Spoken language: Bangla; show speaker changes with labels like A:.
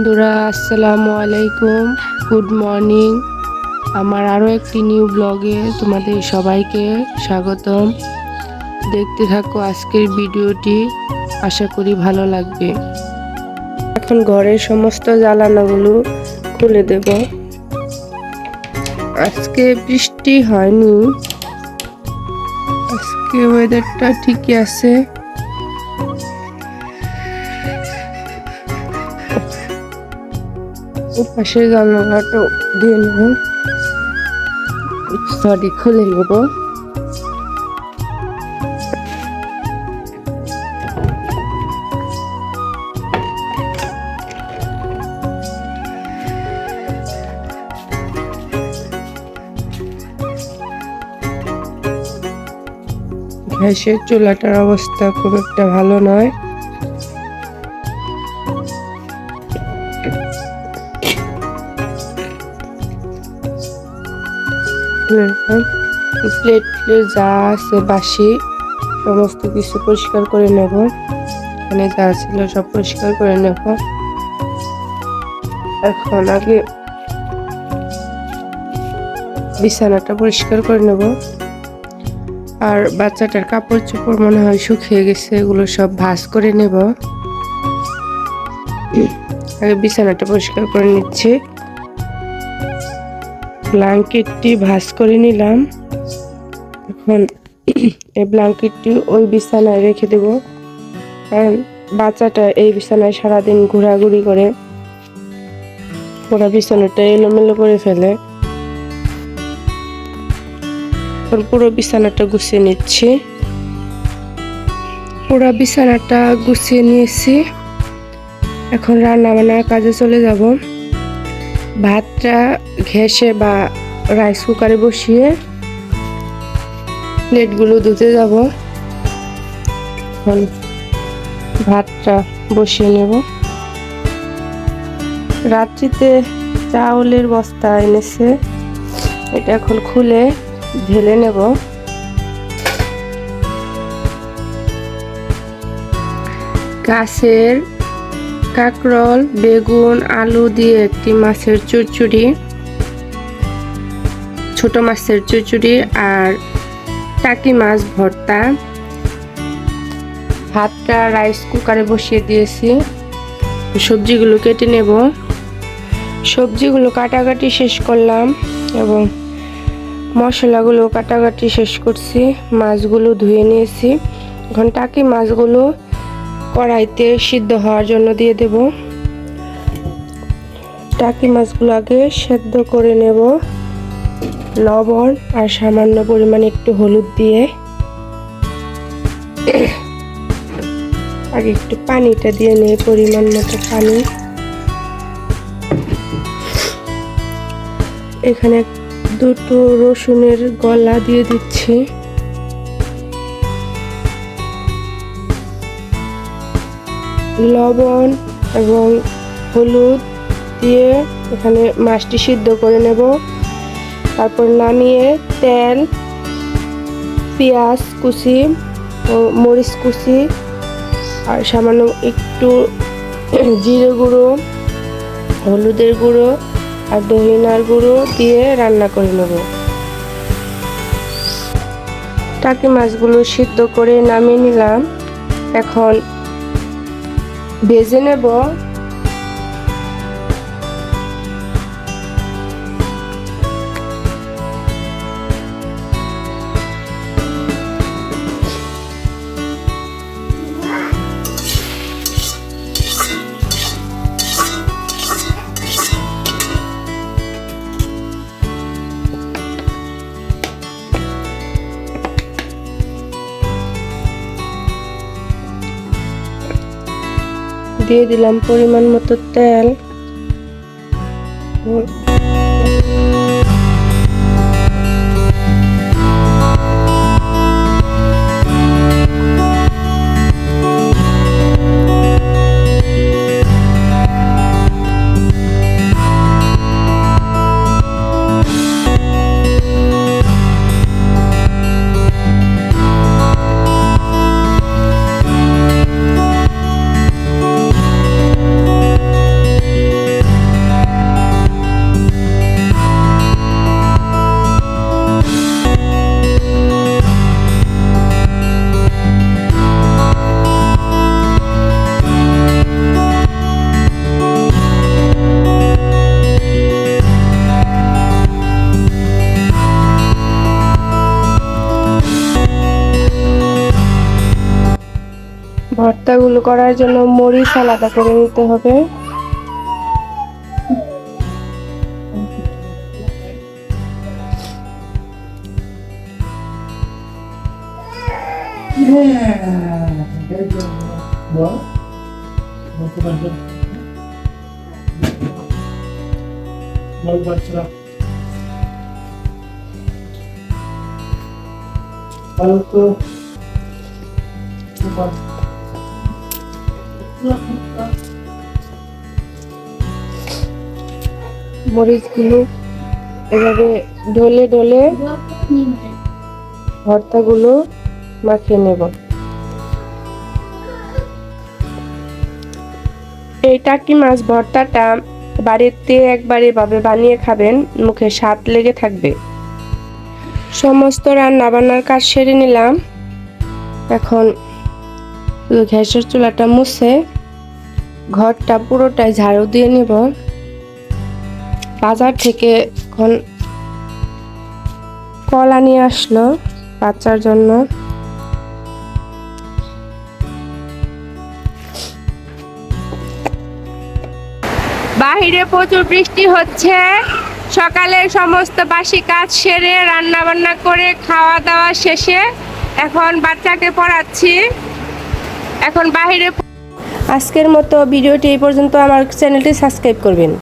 A: বন্ধুরা, আসসালামু আলাইকুম, গুড মর্নিং। আমার আরও একটি নিউ ব্লগে তোমাদের সবাইকে স্বাগতম। দেখতে থাকো আজকের ভিডিওটি, আশা করি ভালো লাগবে। এখন ঘরের সমস্ত জ্বালানাগুলো খুলে দেব। আজকে বৃষ্টি হয়নি, আজকে ওয়েদারটা ঠিকই আছে। পাশের জানালাটা দিয়ে নেব, খুলে নেব। গ্যাসের চুলাটার অবস্থা খুব একটা ভালো নয়। প্লেট যা আছে বাসি সমস্ত কিছু পরিষ্কার করে নেব। এখানে যা ছিল সব পরিষ্কার করে নেব। এখন আগে বিছানাটা পরিষ্কার করে নেব। আর বাচ্চাটার কাপড় চোপড় মনে হয় শুকিয়ে গেছে, এগুলো সব ভাঁজ করে নেব। আগে বিছানাটা পরিষ্কার করে নিচ্ছি। ব্ল্যাঙ্কেটটি ভাঁজ করে নিলাম। এখন এই ব্ল্যাঙ্কেটটি ওই বিছানায় রেখে দেব, কারণ বাচ্চাটা এই বিছানায় সারাদিন ঘোরাঘুরি করে পুরো বিছানাটা এলোমেলো করে ফেলে। এখন পুরো বিছানাটা গুছিয়ে নিচ্ছি। পুরো বিছানাটা গুছিয়ে নিয়েছি। এখন রান্না বান্নার কাজে চলে যাব। ভাতটা ঘ্যাসে বা রাইস কুকারে বসিয়ে প্লেটগুলো ধুতে যাব। এখন ভাতটা বসিয়ে নেব। রাত্রিতে চাউলের বস্তা এনেছে, এটা এখন খুলে ঢেলে নেব। গাছের কাঁকরোল, বেগুন, আলু দিয়ে একটি মাছের চচ্চড়ি, ছোট মাছের চচ্চড়ি আর টাকি মাছ ভর্তা। ভাতটা রাইস কুকারে বসিয়ে দিয়েছি। সবজিগুলো কেটে নেব। সবজিগুলো কাটাকাটি শেষ করলাম এবং মশলাগুলো কাটাকাটি শেষ করছি। মাছগুলো ধুয়ে নিয়েছি। এখন টাকি মাছগুলো কড়াইতে সিদ্ধ হওয়ার জন্য দিয়ে দেব। টাকি মাছগুলো আগে সেদ্ধ করে নেব, লবণ আর সামান্য পরিমাণে একটু হলুদ দিয়ে। আগে একটু পানিটা দিয়ে নেই, পরিমাণ মতো পানি। এখানে দুটো রসুনের গলা দিয়ে দিচ্ছি। লবণ এবং হলুদ দিয়ে এখানে মাছটি সিদ্ধ করে নেব। তারপর নামিয়ে তেল, পেঁয়াজ কুচি ও মরিচ কুচি আর সামান্য একটু জিরে গুঁড়ো, হলুদের গুঁড়ো আর দহিনার গুঁড়ো দিয়ে রান্না করে নেব। টাকি মাছগুলো সিদ্ধ করে নামিয়ে নিলাম। এখন ভেজে নেব। দিয়ে দিলাম পরিমাণ মতো তেল। করার জন্য মরিচ আলাদা করে নিতে হবে। মরিচগুলো এভাবে ঢলে ঢলে ভর্তাগুলো মাখিয়ে নেব। এই টাকি মাছ ভর্তাটা বাড়িতে একবার এভাবে বানিয়ে খাবেন, মুখে স্বাদ লেগে থাকবে। সমস্ত রান্না বান্নার কাজ সেরে নিলাম। এখন গ্যাসের চুলাটা মুছে ঘরটা পুরোটাই ঝাড়ু দিয়ে নেব। বাজার থেকে এখন কলা নিয়ে আসলো বাচ্চার জন্য। বাহিরে প্রচুর বৃষ্টি হচ্ছে। সকালে সমস্ত বাসি কাজ সেরে রান্না বান্না করে খাওয়া দাওয়া শেষে এখন বাচ্চাকে পড়াচ্ছি। এখন বাহিরে। আজকের মতো ভিডিওটি এই পর্যন্ত। আমার চ্যানেলটি সাবস্ক্রাইব করবেন।